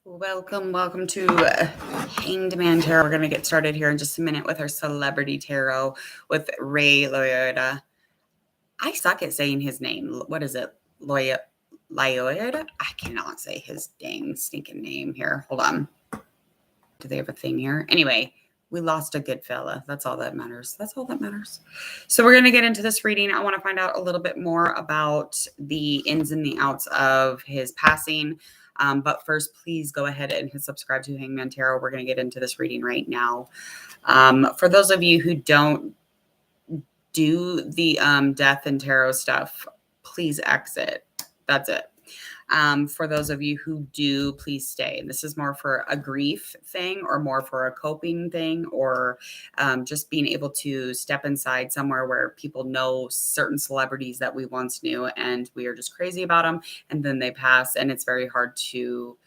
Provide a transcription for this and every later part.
Welcome to Hanged Man Tarot. We're going to get started here in just a minute with our celebrity tarot with Ray Liotta. I suck at saying his name. What is it? Liotta? I cannot say his dang stinking name here. Hold on. Do they have a thing here? Anyway, we lost a good fella. That's all that matters. So we're going to get into this reading. I want to find out a little bit more about the ins and the outs of his passing. But first, please go ahead and hit subscribe to Hangman Tarot. We're going to get into this reading right now. For those of you who don't do the death and tarot stuff, please exit. That's it. For those of you who do, please stay. And this is more for a grief thing or more for a coping thing or just being able to step inside somewhere where people know certain celebrities that we once knew and we are just crazy about them and then they pass and it's very hard to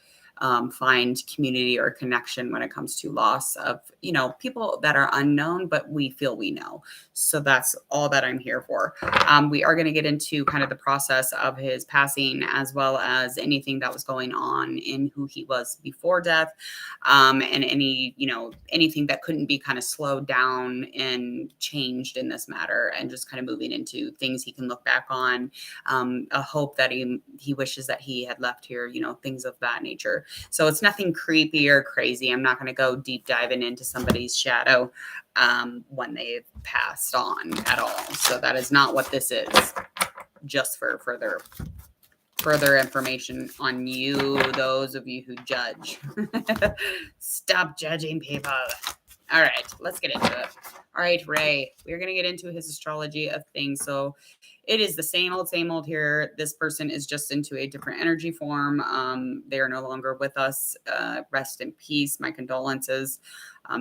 find community or connection when it comes to loss of, people that are unknown, but we feel we know. So that's all that I'm here for. We are going to get into kind of the process of his passing as well as anything that was going on in who he was before death and anything that couldn't be kind of slowed down and changed in this matter and just kind of moving into things he can look back on, a hope that he wishes that he had left here, things of that nature. So it's nothing creepy or crazy. I'm not going to go deep diving into somebody's shadow when they've passed on at all. So that is not what this is. Just for further information on you, those of you who judge. Stop judging people. All right, let's get into it. All right, Ray, we're going to get into his astrology of things. So it is the same old here. This person is just into a different energy form. They are no longer with us. Rest in peace. My condolences.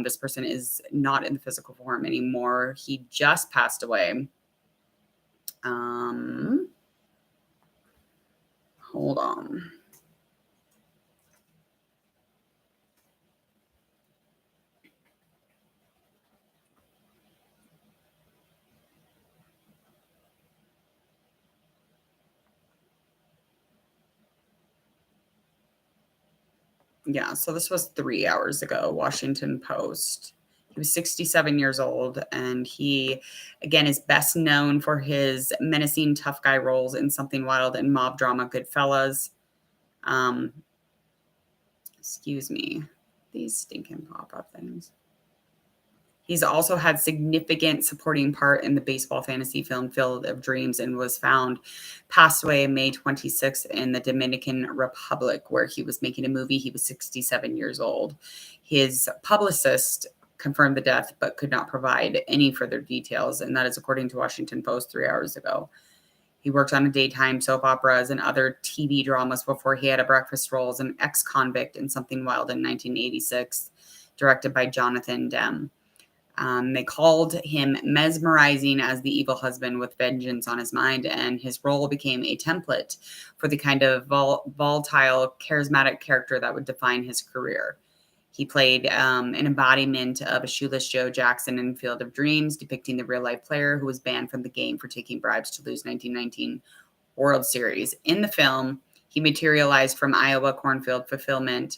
This person is not in the physical form anymore. He just passed away. Hold on. Yeah, so this was 3 hours ago, Washington Post. He was 67 years old, and he, again, is best known for his menacing tough guy roles in Something Wild and mob drama Goodfellas. Excuse me. These stinking pop-up things. He's also had significant supporting part in the baseball fantasy film Field of Dreams and passed away May 26th in the Dominican Republic, where he was making a movie. He was 67 years old. His publicist confirmed the death, but could not provide any further details. And that is according to Washington Post 3 hours ago. He worked on daytime soap operas and other TV dramas before he had a breakfast role as an ex-convict in Something Wild in 1986, directed by Jonathan Demme. They called him mesmerizing as the evil husband with vengeance on his mind, and his role became a template for the kind of volatile, charismatic character that would define his career. He played an embodiment of a shoeless Joe Jackson in Field of Dreams, depicting the real-life player who was banned from the game for taking bribes to lose 1919 World Series. In the film, he materialized from Iowa cornfield fulfilling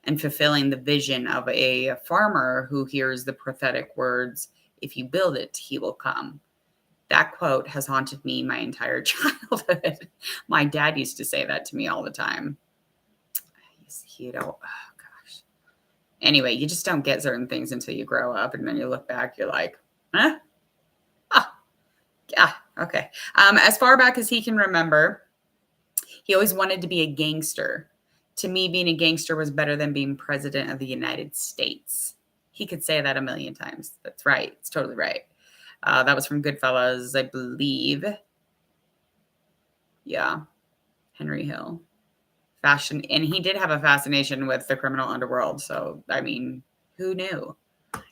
the vision of a farmer who hears the prophetic words, "If you build it, he will come." That quote has haunted me my entire childhood. My dad used to say that to me all the time. Oh gosh. Anyway, you just don't get certain things until you grow up, and then you look back, you're like, huh? Ah, yeah, okay. As far back as he can remember, he always wanted to be a gangster. To me, being a gangster was better than being president of the United States. He could say that a million times. That's right. It's totally right. That was from Goodfellas, I believe. Yeah. Henry Hill. Fashion. And he did have a fascination with the criminal underworld. So, I mean, who knew?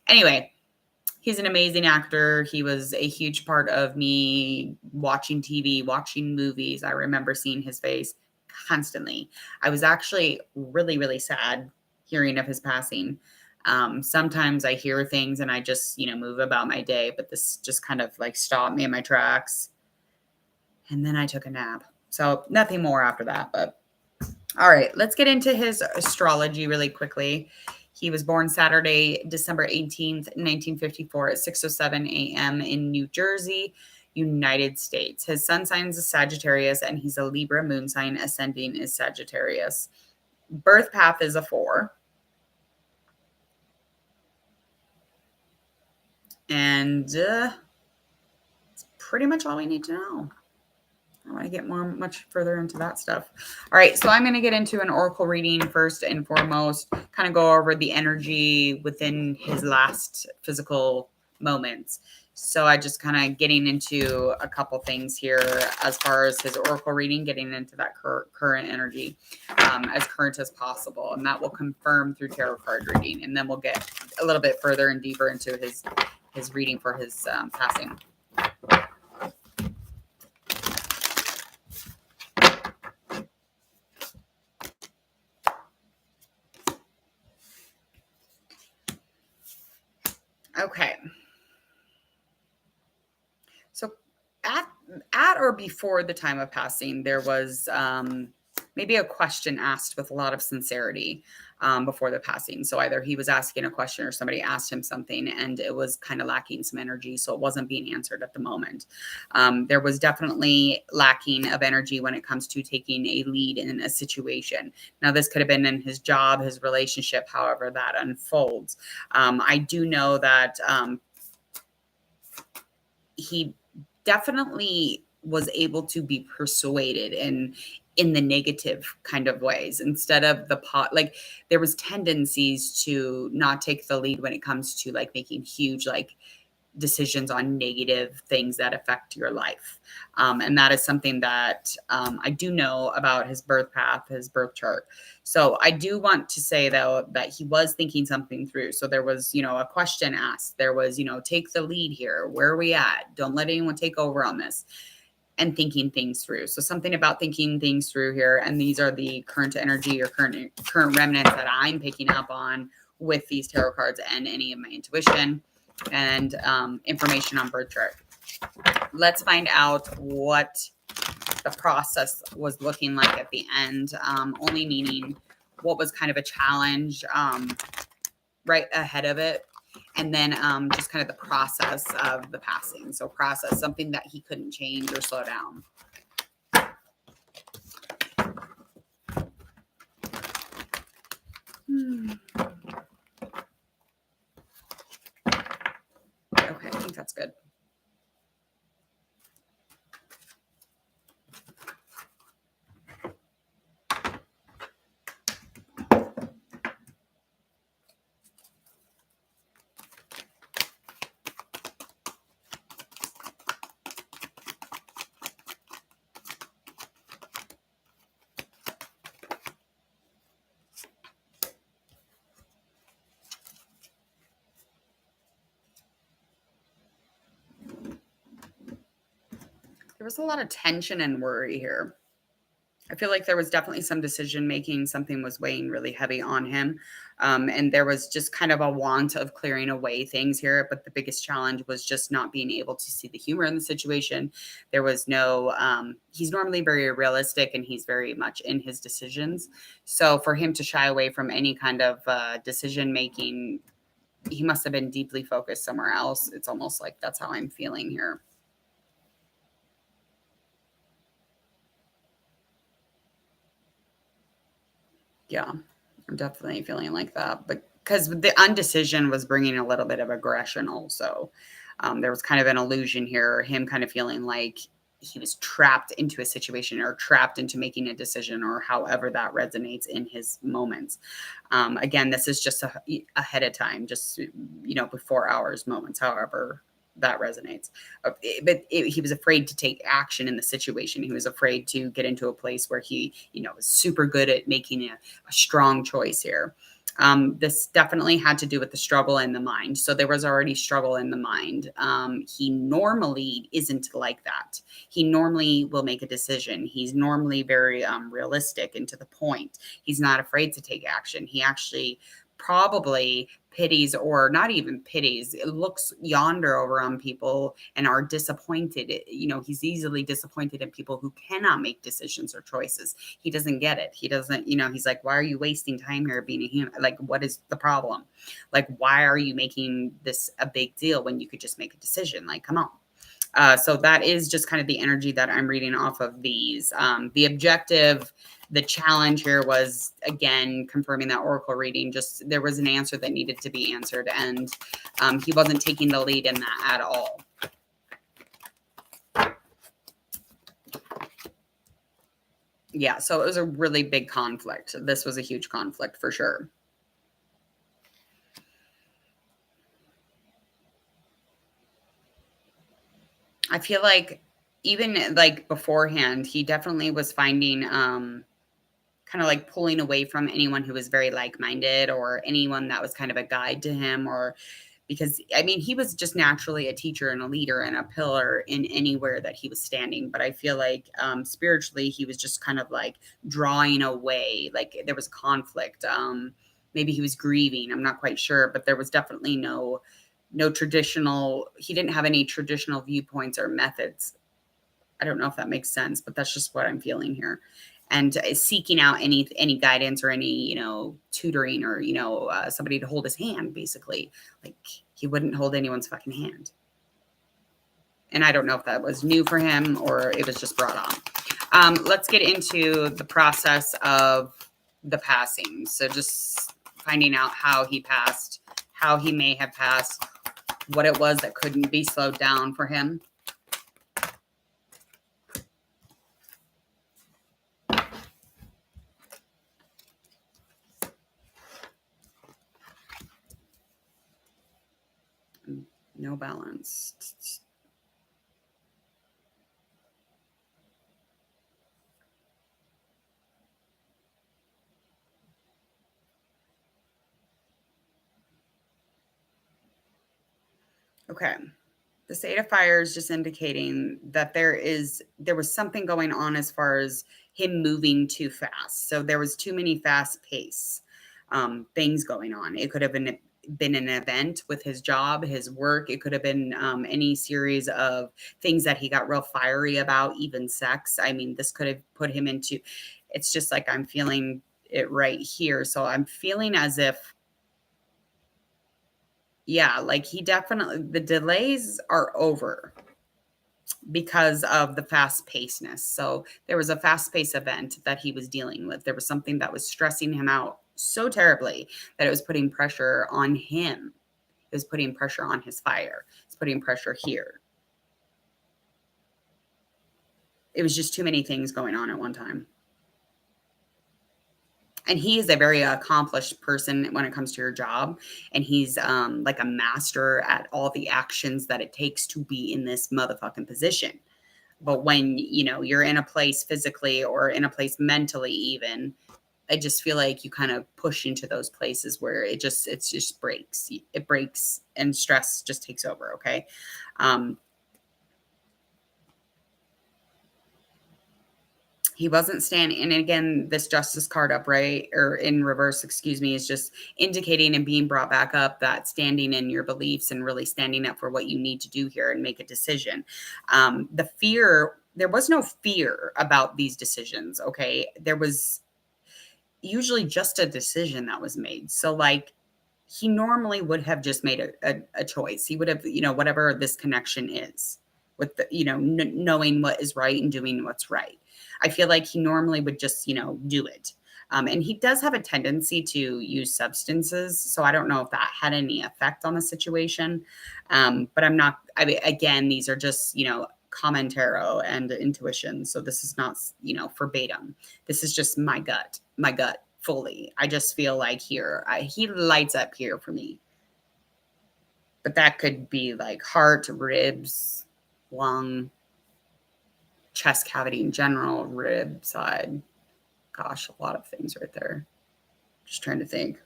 Anyway, he's an amazing actor. He was a huge part of me watching TV, watching movies. I remember seeing his face constantly. I was actually really, really sad hearing of his passing. Sometimes I hear things and I just, move about my day, but this just kind of like stopped me in my tracks. And then I took a nap. So nothing more after that, but All right, let's get into his astrology really quickly. He was born Saturday, December 18th, 1954 at 6:07 a.m. in New Jersey, United States. His sun sign is Sagittarius, and he's a Libra. Moon sign ascending is Sagittarius. Birth path is a 4. And that's pretty much all we need to know. I want to get much further into that stuff. All right, so I'm going to get into an oracle reading first and foremost, kind of go over the energy within his last physical moments. So I just kind of getting into a couple things here as far as his oracle reading, getting into that current energy as current as possible. And that will confirm through tarot card reading. And then we'll get a little bit further and deeper into his reading for his passing. Okay. So at or before the time of passing, there was maybe a question asked with a lot of sincerity before the passing. So either he was asking a question or somebody asked him something and it was kind of lacking some energy. So it wasn't being answered at the moment. There was definitely lacking of energy when it comes to taking a lead in a situation. Now, this could have been in his job, his relationship, however that unfolds. I do know that he definitely was able to be persuaded in the negative kind of ways instead of the like there was tendencies to not take the lead when it comes to like making huge like decisions on negative things that affect your life. And that is something that I do know about his birth path, his birth chart. So I do want to say, though, that he was thinking something through. So there was, a question asked. There was, take the lead here. Where are we at? Don't let anyone take over on this. And thinking things through. So something about thinking things through here. And these are the current energy or current remnants that I'm picking up on with these tarot cards and any of my intuition and information on birth chart. Let's find out what the process was looking like at the end, only meaning what was kind of a challenge right ahead of it. And then just kind of the process of the passing. So process, something that he couldn't change or slow down. Okay, I think that's good. There was a lot of tension and worry here. I feel like there was definitely some decision making. Something was weighing really heavy on him. And there was just kind of a want of clearing away things here. But the biggest challenge was just not being able to see the humor in the situation. There was no, he's normally very realistic and he's very much in his decisions. So for him to shy away from any kind of decision making, he must have been deeply focused somewhere else. It's almost like that's how I'm feeling here. Yeah, I'm definitely feeling like that. But because the undecision was bringing a little bit of aggression also. There was kind of an illusion here, him kind of feeling like he was trapped into a situation or trapped into making a decision or however that resonates in his moments. Again, this is just ahead of time, just, before hours moments, however that resonates. He was afraid to take action in the situation. He was afraid to get into a place where he, was super good at making a strong choice here. This definitely had to do with the struggle in the mind. So there was already struggle in the mind. He normally isn't like that. He normally will make a decision. He's normally very realistic and to the point. He's not afraid to take action. He actually probably pities, or not even pities, it looks yonder over on people and are disappointed. He's easily disappointed in people who cannot make decisions or choices. He doesn't get it. He doesn't, he's like, why are you wasting time here being a human? Like, what is the problem? Like, why are you making this a big deal when you could just make a decision? Like, come on. So that is just kind of the energy that I'm reading off of these. The objective, the challenge here was, again, confirming that oracle reading. Just there was an answer that needed to be answered, and he wasn't taking the lead in that at all. Yeah, so it was a really big conflict. This was a huge conflict for sure. I feel like even like beforehand, he definitely was finding kind of like pulling away from anyone who was very like-minded, or anyone that was kind of a guide to him, or because I mean, he was just naturally a teacher and a leader and a pillar in anywhere that he was standing. But I feel like spiritually, he was just kind of like drawing away. Like there was conflict. Maybe he was grieving. I'm not quite sure, but there was definitely no traditional. He didn't have any traditional viewpoints or methods. I don't know if that makes sense, but that's just what I'm feeling here. And seeking out any guidance or any, tutoring, or, somebody to hold his hand, basically. Like, he wouldn't hold anyone's fucking hand. And I don't know if that was new for him or it was just brought on. Let's get into the process of the passing. So just finding out how he passed, how he may have passed, what it was that couldn't be slowed down for him. No balance. Okay. The Eight of Fire is just indicating that there was something going on as far as him moving too fast. So there was too many fast pace things going on. It could have been an event with his job, his work. It could have been any series of things that he got real fiery about, even sex. I mean, this could have put him into, it's just like I'm feeling it right here. So I'm feeling as if, yeah, like he definitely, the delays are over because of the fast pacedness. So there was a fast paced event that he was dealing with. There was something that was stressing him out so terribly that it was putting pressure on him. It was putting pressure on his fire. It's putting pressure here. It was just too many things going on at one time. And he is a very accomplished person when it comes to your job. And he's like a master at all the actions that it takes to be in this motherfucking position. But when, you're in a place physically or in a place mentally, even, I just feel like you kind of push into those places where it just breaks. It breaks and stress just takes over. Okay. He wasn't standing. And again, this justice card upright, or in reverse, excuse me, is just indicating and being brought back up that standing in your beliefs and really standing up for what you need to do here and make a decision. The fear, there was no fear about these decisions. Okay. There was usually just a decision that was made. So like, he normally would have just made a choice. He would have, whatever this connection is with the, knowing what is right and doing what's right. I feel like he normally would just, do it. And he does have a tendency to use substances. So I don't know if that had any effect on the situation. But I'm not, again, these are just, common tarot and intuition. So this is not, verbatim. This is just my gut fully. I just feel like here, he lights up here for me. But that could be like heart, ribs, lung, chest cavity in general, rib side. Gosh, a lot of things right there. Just trying to think.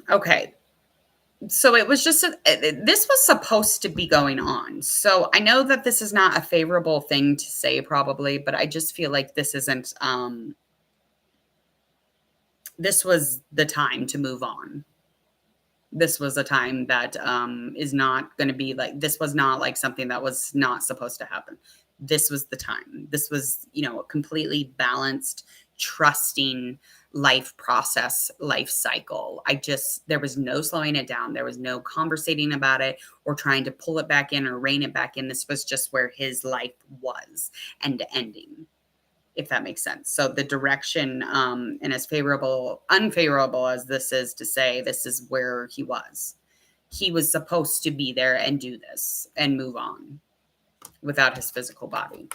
Okay. So it was just, this was supposed to be going on. So I know that this is not a favorable thing to say probably, but I just feel like this isn't, this was the time to move on. This was a time that is not going to be like, this was not like something that was not supposed to happen. This was the time. This was, a completely balanced, trusting life process, life cycle. There was no slowing it down. There was no conversating about it or trying to pull it back in or rein it back in. This was just where his life was and ending, if that makes sense. So the direction, and as unfavorable as this is to say, this is where he was supposed to be there and do this and move on without his physical body.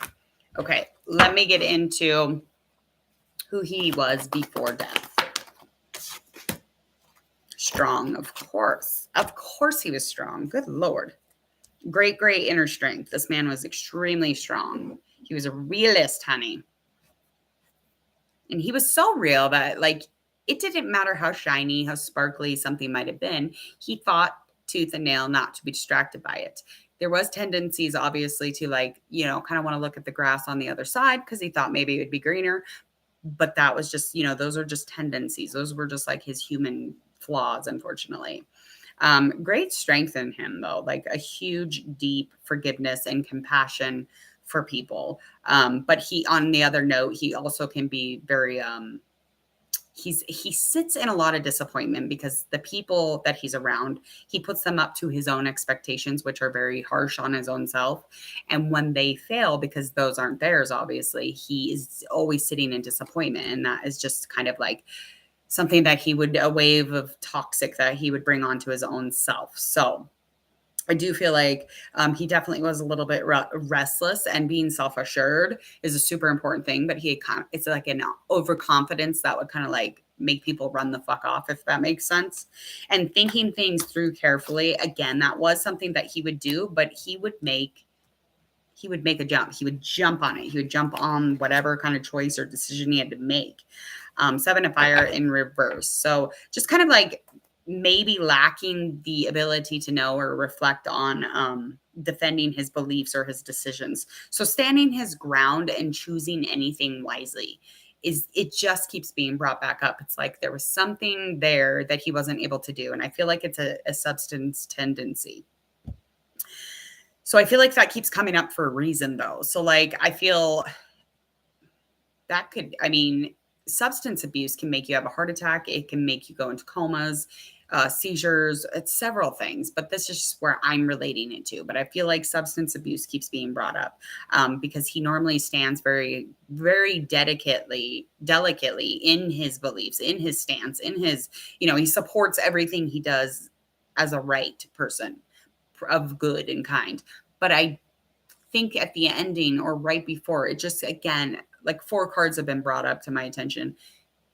Okay, let me get into who he was before death. Strong, of course. Of course he was strong. Good Lord. Great inner strength. This man was extremely strong. He was a realist, honey. And he was so real that, like, it didn't matter how shiny, how sparkly something might have been. He fought tooth and nail not to be distracted by it. There was tendencies, obviously, to, like, kind of want to look at the grass on the other side because he thought maybe it would be greener. But that was just, those are just tendencies. Those were just like his human flaws, unfortunately. Great strength in him, though, like a huge, deep forgiveness and compassion for people. But he, on the other note, he also can be very, he sits in a lot of disappointment because the people that he's around, he puts them up to his own expectations, which are very harsh on his own self. And when they fail, because those aren't theirs, obviously, he is always sitting in disappointment. And that is just kind of like something that a wave of toxic that he would bring onto his own self. So I do feel like he definitely was a little bit restless, and being self-assured is a super important thing. But it's like an overconfidence that would kind of like make people run the fuck off, if that makes sense. And thinking things through carefully, again, that was something that he would do, but he would make a jump. He would jump on it. He would jump on whatever kind of choice or decision he had to make. 7 of Fire in reverse. So just kind of like maybe lacking the ability to know or reflect on defending his beliefs or his decisions. So standing his ground and choosing anything wisely it just keeps being brought back up. It's like there was something there that he wasn't able to do. And I feel like it's a substance tendency. So I feel like that keeps coming up for a reason, though. So like, I feel that substance abuse can make you have a heart attack. It can make you go into comas, seizures. It's several things, but this is just where I'm relating it to. But I feel like substance abuse keeps being brought up because he normally stands very, very delicately in his beliefs, in his stance, in his, he supports everything he does as a right person of good and kind. But I think at the ending or right before, it just, again, like 4 cards have been brought up to my attention.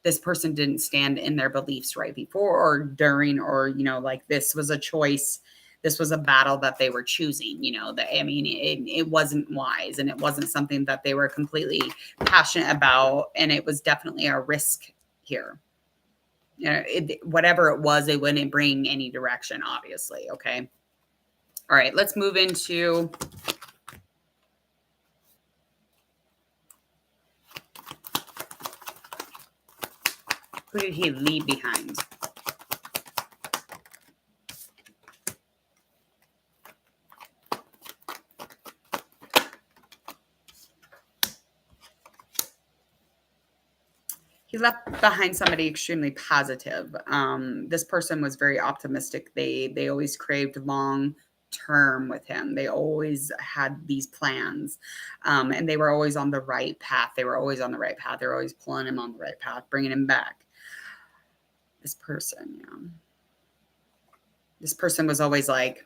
This person didn't stand in their beliefs right before or during, or, like this was a choice. This was a battle that they were choosing, it wasn't wise, and it wasn't something that they were completely passionate about. And it was definitely a risk here. Whatever it was, it wouldn't bring any direction, obviously. Okay. All right, let's move into who did he leave behind? He left behind somebody extremely positive. This person was very optimistic. They always craved long term with him. They always had these plans, and they were always on the right path. They were always pulling him on the right path, bringing him back. This person was always like,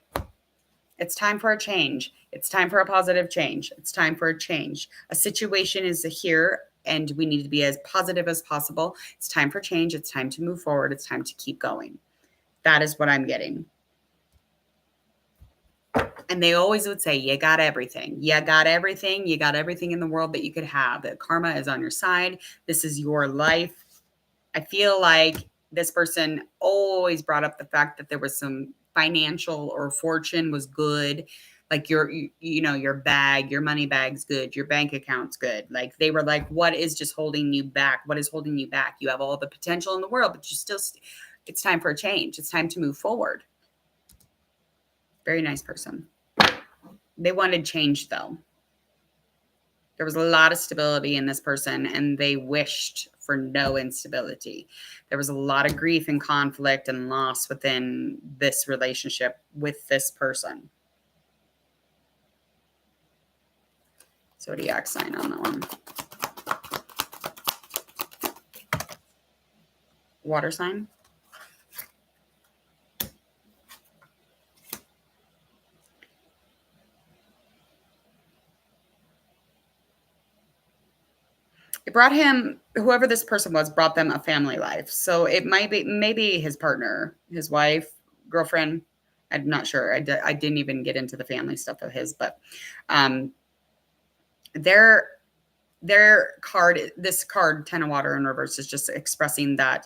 it's time for a change. It's time for a positive change. It's time for a change. A situation is here, and we need to be as positive as possible. It's time for change. It's time to move forward. It's time to keep going. That is what I'm getting. And they always would say, you got everything. You got everything. You got everything in the world that you could have. That karma is on your side. This is your life. I feel like this person always brought up the fact that there was some financial or fortune was good. Like your bag, your money bag's good, your bank account's good. Like they were like, what is just holding you back? What is holding you back? You have all the potential in the world, but you still, it's time for a change. It's time to move forward. Very nice person. They wanted change though. There was a lot of stability in this person and they wished for no instability. There was a lot of grief and conflict and loss within this relationship with this person. Zodiac sign on that one. Water sign. It brought him, whoever this person was, brought them a family life. So it might be, maybe his partner, his wife, girlfriend. I'm not sure. I didn't even get into the family stuff of his, but their card, this card, 10 of water in reverse, is just expressing that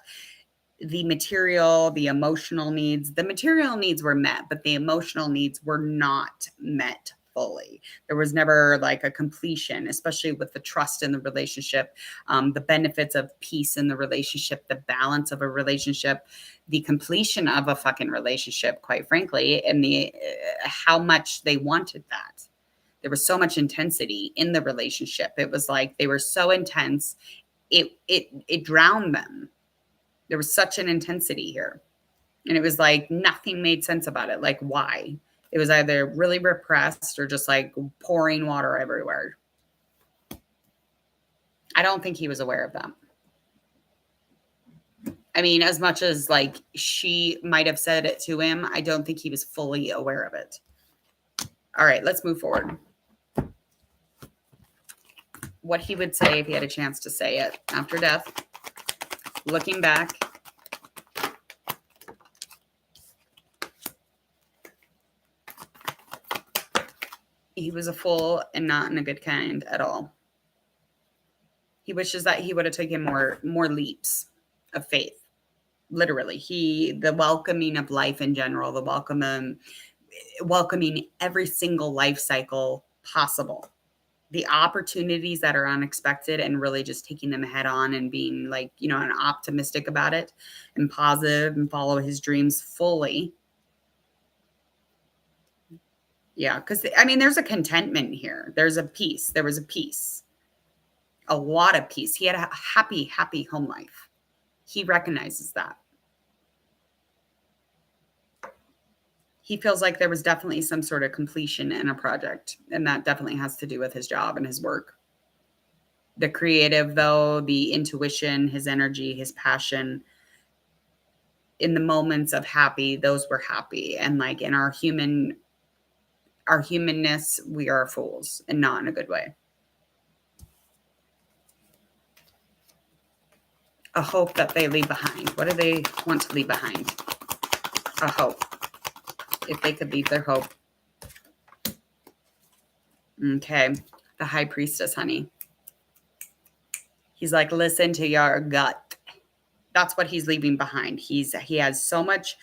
the material, the emotional needs, the material needs were met, but the emotional needs were not met fully. There was never like a completion, especially with the trust in the relationship, the benefits of peace in the relationship, the balance of a relationship, the completion of a fucking relationship, quite frankly, and the how much they wanted that. There was so much intensity in the relationship. It was like they were so intense, it drowned them. There was such an intensity here. And it was like nothing made sense about it. Like, why? It was either really repressed or just like pouring water everywhere. I don't think he was aware of that. I mean, as much as like she might have said it to him, I don't think he was fully aware of it. All right, let's move forward. What he would say if he had a chance to say it after death. Looking back. He was a fool and not in a good kind at all. He wishes that he would have taken more leaps of faith. Literally, the welcoming of life in general, the welcoming every single life cycle possible. The opportunities that are unexpected and really just taking them head on and being like, and optimistic about it and positive and follow his dreams fully. Yeah, because I mean, there's a contentment here. There's a peace. There was a peace. A lot of peace. He had a happy, happy home life. He recognizes that. He feels like there was definitely some sort of completion in a project, and that definitely has to do with his job and his work. The creative, though, the intuition, his energy, his passion, in the moments of happy, those were happy. And like in our humanness, we are fools, and not in a good way. A hope that they leave behind. What do they want to leave behind? A hope. If they could leave their hope. Okay. The High Priestess, honey. He's like, listen to your gut. That's what he's leaving behind. He has so much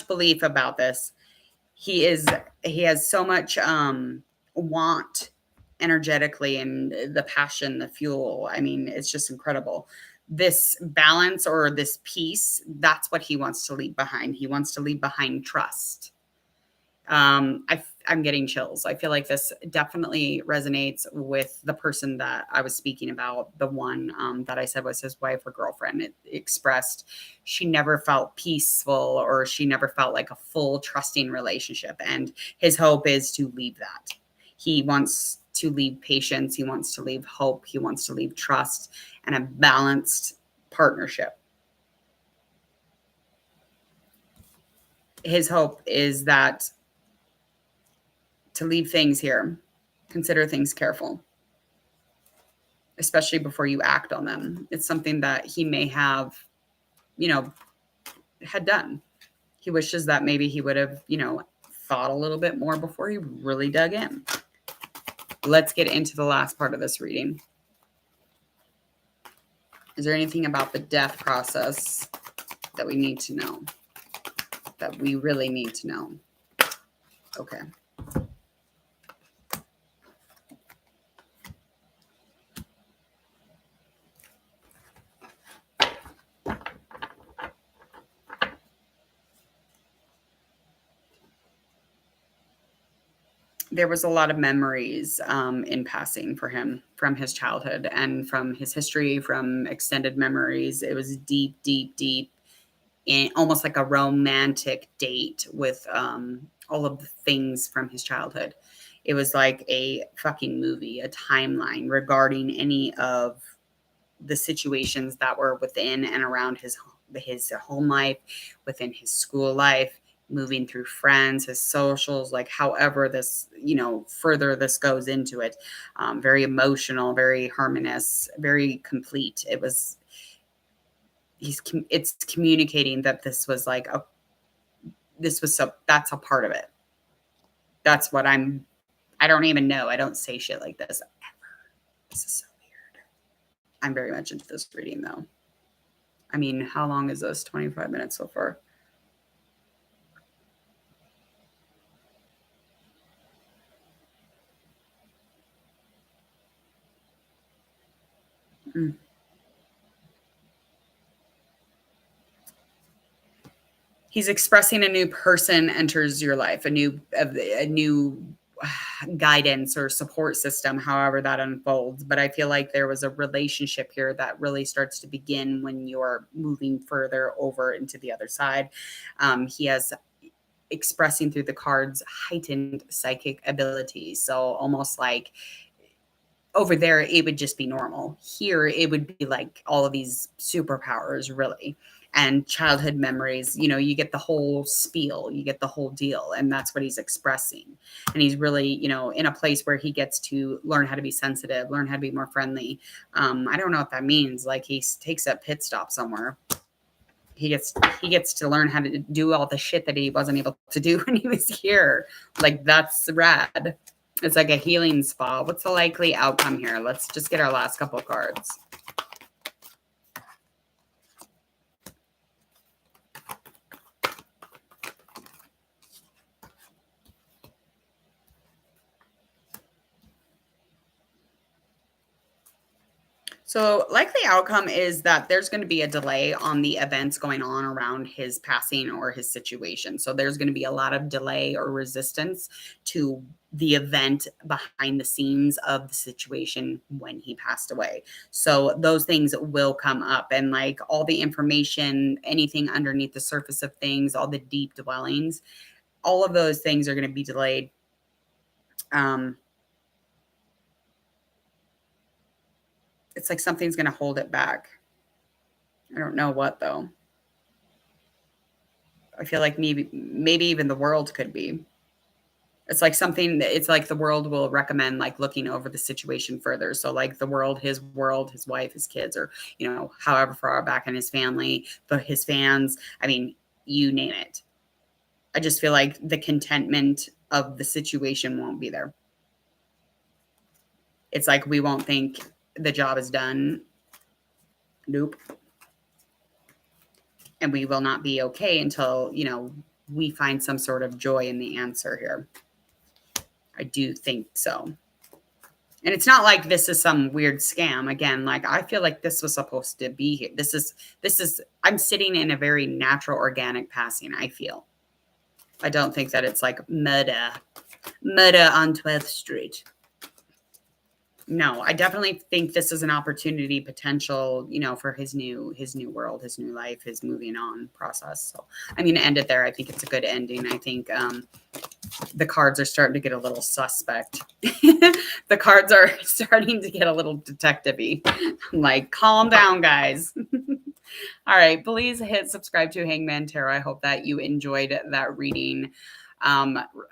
belief about this. He has so much want energetically, and the passion, the fuel. I mean, it's just incredible. This balance or this peace, that's what he wants to leave behind. He wants to leave behind trust. I'm getting chills. I feel like this definitely resonates with the person that I was speaking about, the one that I said was his wife or girlfriend. It expressed she never felt peaceful, or she never felt like a full trusting relationship. And his hope is to leave that. He wants to leave patience. He wants to leave hope. He wants to leave trust and a balanced partnership. His hope is that to leave things here, consider things careful, especially before you act on them. It's something that he may have, had done. He wishes that maybe he would have, thought a little bit more before he really dug in. Let's get into the last part of this reading. Is there anything about the death process that we need to know? That we really need to know? Okay. there was a lot of memories in passing for him from his childhood and from his history, from extended memories. It was deep, deep, deep, in almost like a romantic date with all of the things from his childhood. It was like a fucking movie, a timeline regarding any of the situations that were within and around his home life, within his school life, moving through friends, his socials, like however this, further this goes into it. Very emotional, very harmonious, very complete. It's communicating that this was like that's a part of it. That's what I don't even know. I don't say shit like this ever. This is so weird. I'm very much into this reading though. I mean, how long is this? 25 minutes so far. Mm. He's expressing a new person enters your life, a new guidance or support system, however that unfolds. But I feel like there was a relationship here that really starts to begin when you're moving further over into the other side. He has expressing through the cards heightened psychic abilities. So almost like over there, it would just be normal. Here, it would be like all of these superpowers, really. And childhood memories, you get the whole spiel, you get the whole deal. And that's what he's expressing. And he's really, in a place where he gets to learn how to be sensitive, learn how to be more friendly. I don't know what that means. Like he takes a pit stop somewhere. He gets to learn how to do all the shit that he wasn't able to do when he was here. Like that's rad. It's like a healing spa. What's the likely outcome here? Let's just get our last couple of cards. So likely outcome is that there's going to be a delay on the events going on around his passing or his situation. So there's going to be a lot of delay or resistance to the event behind the scenes of the situation when he passed away. So those things will come up, and like all the information, anything underneath the surface of things, all the deep dwellings, all of those things are going to be delayed. It's like something's going to hold it back. I don't know what though. I feel like maybe even the world could be. It's like something that it's like the world will recommend like looking over the situation further. So like the world, his wife, his kids, or however far back in his family, his fans. I mean, you name it. I just feel like the contentment of the situation won't be there. It's like we won't think the job is done. Nope. And we will not be okay until, we find some sort of joy in the answer here. I do think so. And it's not like this is some weird scam. Again, like I feel like this was supposed to be here. This is I'm sitting in a very natural, organic passing, I feel. I don't think that it's like murder on 12th Street. No, I definitely think this is an opportunity potential, for his new world, his new life, his moving on process. So I'm going to end it there. I think it's a good ending. I think the cards are starting to get a little suspect. The cards are starting to get a little detective-y. I'm like, calm down, guys. All right, please hit subscribe to Hangman Tarot. I hope that you enjoyed that reading.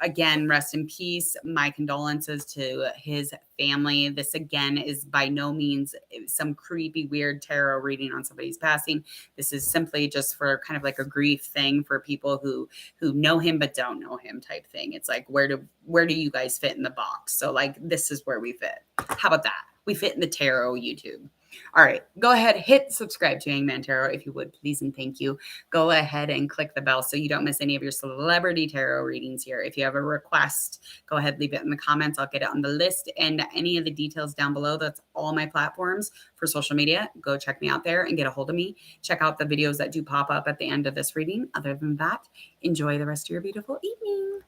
Again, rest in peace. My condolences to his family. This again is by no means some creepy, weird tarot reading on somebody's passing. This is simply just for kind of like a grief thing for people who know him but don't know him type thing. It's like, where do you guys fit in the box? So like, this is where we fit. How about that? We fit in the tarot YouTube. All right, go ahead, hit subscribe to Hangman Tarot if you would, please and thank you. Go ahead and click the bell so you don't miss any of your celebrity tarot readings here. If you have a request, go ahead, leave it in the comments. I'll get it on the list and any of the details down below. That's all my platforms for social media. Go check me out there and get a hold of me. Check out the videos that do pop up at the end of this reading. Other than that, enjoy the rest of your beautiful evening.